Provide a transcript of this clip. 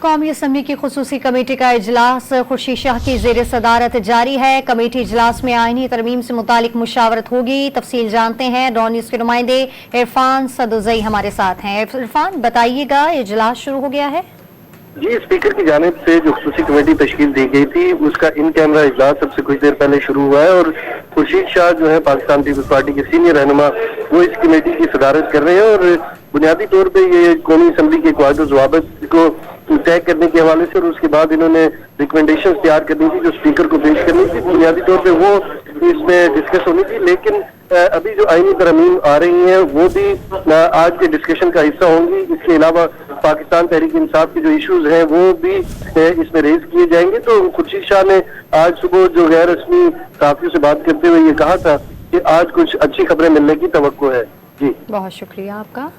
कौमी असम्बली की खुसूसी कमेटी का इजलास खुर्शीद शाह की ज़ेर सदारत जारी है। कमेटी इजलास में आईनी तरमीम से मुतालिक मुशावरत होगी। तफसील जानते हैं, डॉन न्यूज़ के नुमाइंदे इरफान सदुज़ई हमारे साथ हैं। इरफान, बताइएगा, इजलास शुरू हो गया है? जी, स्पीकर की जानिब से जो खुसूसी कमेटी तश्कील दी गई थी उसका इन कैमरा इजलास सबसे कुछ देर पहले शुरू हुआ है और खुर्शीद शाह जो है पाकिस्तान पीपल्स पार्टी के सीनियर रहनुमा वो इस कमेटी की सदारत कर रहे हैं और बुनियादी तौर पे ये कौमी असम्बली के क़वायद ज़वाबित को तय करने के हवाले से और उसके बाद इन्होंने रिकमेंडेशन तैयार करनी थी जो स्पीकर को पेश करनी थी। बुनियादी तौर पे वो इसमें डिस्कस होनी थी, लेकिन अभी जो आईनी तरमीम आ रही हैं वो भी आज के डिस्कशन का हिस्सा होंगी। इसके अलावा पाकिस्तान तहरीक इंसाफ के जो इश्यूज हैं वो भी इसमें रेज किए जाएंगे। तो खुर्शीद शाह ने आज सुबह जो गैर रस्मी सहाफियों से बात करते हुए ये कहा था कि आज कुछ अच्छी खबरें मिलने की तवक्को है। जी, बहुत शुक्रिया आपका।